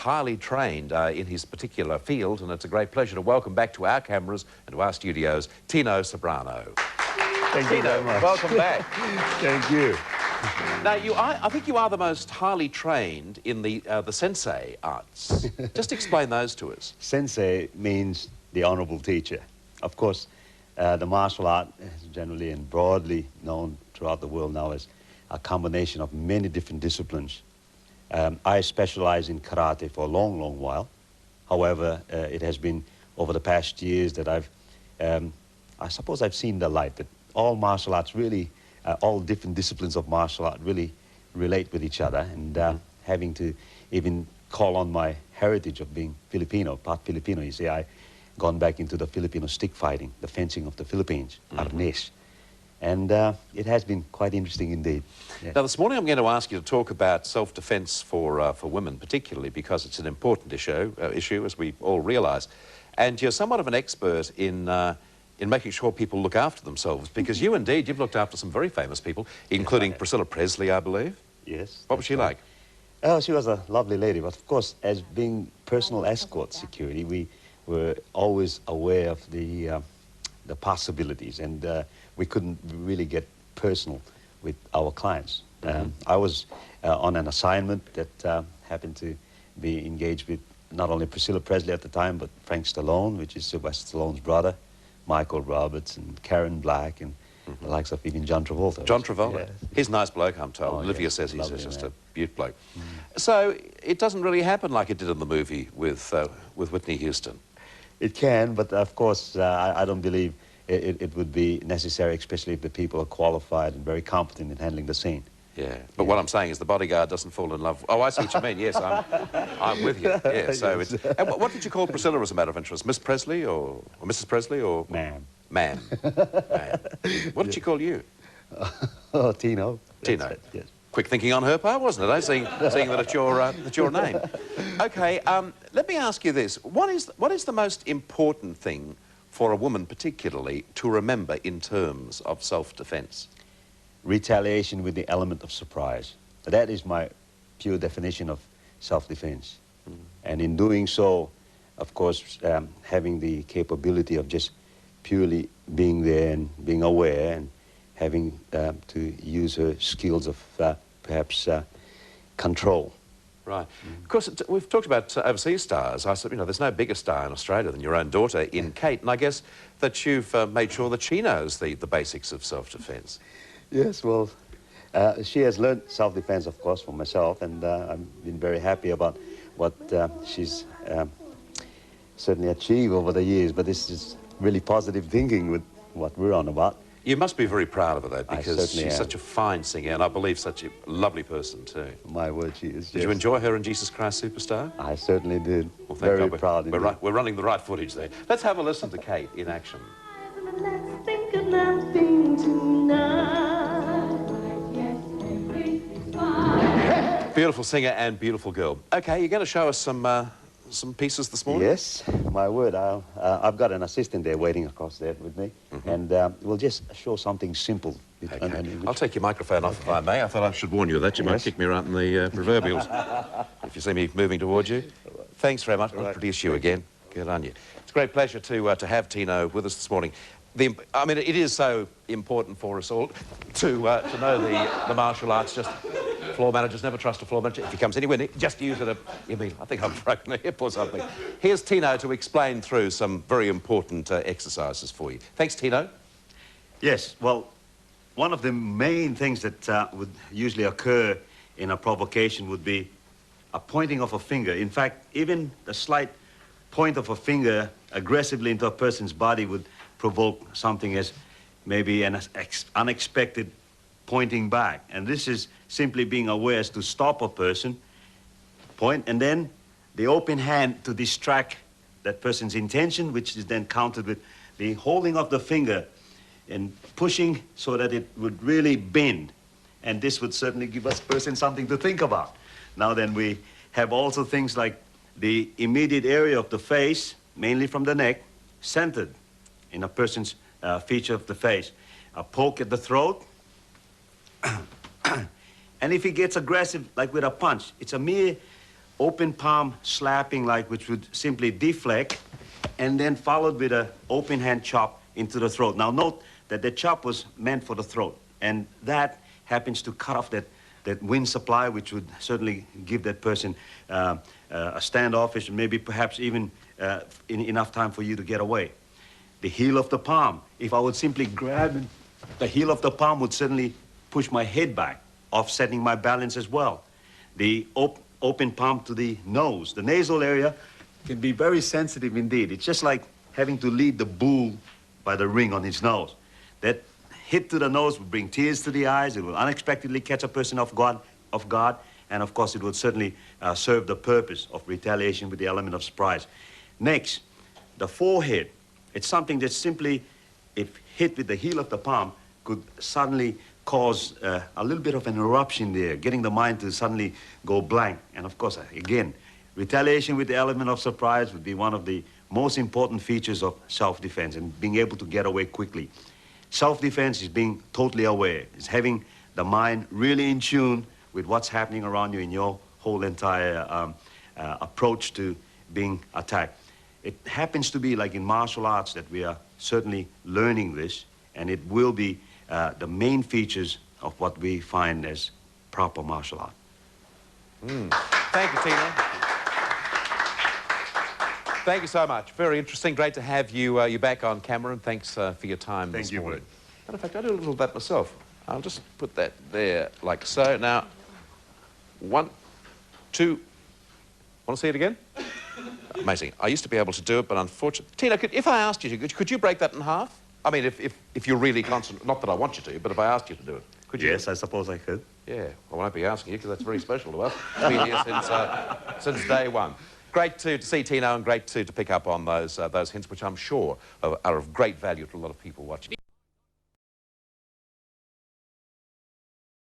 highly trained in his particular field, and it's a great pleasure to welcome back to our cameras and to our studios, Tino Ceberano. Thank you very much. Welcome back. Thank you. Now, I think you are the most highly trained in the sensei arts. Just explain those to us. Sensei means the honorable teacher. Of course, the martial art is generally and broadly known throughout the world now as a combination of many different disciplines. I specialize in karate for a long, long while. However, it has been over the past years that I suppose I've seen the light that all martial arts really, all different disciplines of martial art really relate with each other, and having to even call on my heritage of being Filipino, part Filipino, you see, I gone back into the Filipino stick fighting, the fencing of the Philippines, arnis. And it has been quite interesting indeed. Yeah. Now, this morning I'm going to ask you to talk about self-defense for women, particularly because it's an important issue, as we all realise. And you're somewhat of an expert in making sure people look after themselves, because you've looked after some very famous people, including Priscilla Presley, I believe. Yes. What was she like? Oh, she was a lovely lady, but of course, as being personal escort security, we were always aware of the possibilities, and we couldn't really get personal with our clients. I was on an assignment that happened to be engaged with not only Priscilla Presley at the time, but Frank Stallone, which is Sylvester Stallone's brother, Michael Roberts, and Karen Black, and the likes of even John Travolta. John Travolta. Yes. He's a nice bloke, I'm told. Olivia says he's just a beaut bloke. So it doesn't really happen like it did in the movie with Whitney Houston. It can, but of course, I don't believe it would be necessary, especially if the people are qualified and very competent in handling the scene. Yeah, but what I'm saying is the bodyguard doesn't fall in love. Oh, I see what you mean. Yes, I'm with you. Yeah, so it's... And what did you call Priscilla as a matter of interest? Miss Presley or Mrs. Presley or... Ma'am. Ma'am. Ma'am. What did she call you? Oh, Tino. Tino. It, yes. Quick thinking on her part, wasn't it? Eh? Seeing that it's your name. Okay, let me ask you this. What is the most important thing for a woman particularly to remember in terms of self-defense? Retaliation with the element of surprise. That is my pure definition of self-defense. And in doing so, of course, having the capability of just purely being there and being aware and having to use her skills of perhaps control. Right. Of course, we've talked about overseas stars. I said, you know, there's no bigger star in Australia than your own daughter in Kate, and I guess that you've made sure that she knows the basics of self-defense. Yes, well, she has learned self-defense, of course, from myself, and I've been very happy about what she's certainly achieved over the years, but this is really positive thinking with what we're on about. You must be very proud of her, though, because she's am. such a fine singer, and I believe such a lovely person, too. My word, she is. Did you enjoy her in Jesus Christ Superstar? I certainly did. Well, very proud indeed. We're running the right footage there. Let's have a listen to Kate in action. Let's think of nothing tonight. Beautiful singer and beautiful girl. Okay, you're going to show us some pieces this morning? Yes, my word. I've got an assistant there waiting across there with me, and we'll just show something simple. Okay. I'll take your microphone off if I may. I thought I should warn you of that. You might kick me right in the proverbials if you see me moving towards you. Thanks very much. I'll introduce you again. Good on you. It's a great pleasure to have Tino with us this morning. I mean, it is so important for us all to know the martial arts. Just floor managers never trust a floor manager. If he comes anywhere near, just use it. You mean, I think I've broken a hip or something. Here's Tino to explain through some very important exercises for you. Thanks, Tino. Yes, well, one of the main things that would usually occur in a provocation would be a pointing of a finger. In fact, even the slight point of a finger aggressively into a person's body would provoke something as maybe an unexpected pointing back. And this is simply being aware as to stop a person, point, and then the open hand to distract that person's intention, which is then countered with the holding of the finger and pushing so that it would really bend. And this would certainly give us person something to think about. Now then, we have also things like the immediate area of the face, mainly from the neck, centered in a person's feature of the face. A poke at the throat. And if he gets aggressive, like with a punch, it's a mere open palm slapping, like which would simply deflect, and then followed with an open hand chop into the throat. Now note that the chop was meant for the throat, and that happens to cut off that wind supply, which would certainly give that person a standoffish, and maybe perhaps even enough time for you to get away. The heel of the palm, if I would simply grab it, the heel of the palm would certainly push my head back, offsetting my balance as well. The open palm to the nose, the nasal area can be very sensitive indeed. It's just like having to lead the bull by the ring on his nose. That hit to the nose would bring tears to the eyes. It will unexpectedly catch a person off guard, and of course it would certainly serve the purpose of retaliation with the element of surprise. Next, the forehead. It's something that simply, if hit with the heel of the palm, could suddenly cause a little bit of an eruption there, getting the mind to suddenly go blank. And of course, again, retaliation with the element of surprise would be one of the most important features of self-defense, and being able to get away quickly. Self-defense is being totally aware. It's having the mind really in tune with what's happening around you in your whole entire approach to being attacked. It happens to be like in martial arts that we are certainly learning this, and it will be the main features of what we find as proper martial art. Thank you, Tino. Thank you so much. Very interesting. Great to have you back on camera, and thanks for your time this morning. Matter of fact, I do a little of that myself. I'll just put that there, like so. Now, 1, 2. Want to see it again? Amazing. I used to be able to do it, but unfortunately... Tino, if I asked you to, could you break that in half? I mean, if you're really constant... Not that I want you to, but if I asked you to do it, could you? Yes, I suppose I could. Yeah, I won't be asking you, because that's very special to us. It's been here since day one. Great to see Tino, and great to pick up on those hints, which I'm sure are of great value to a lot of people watching.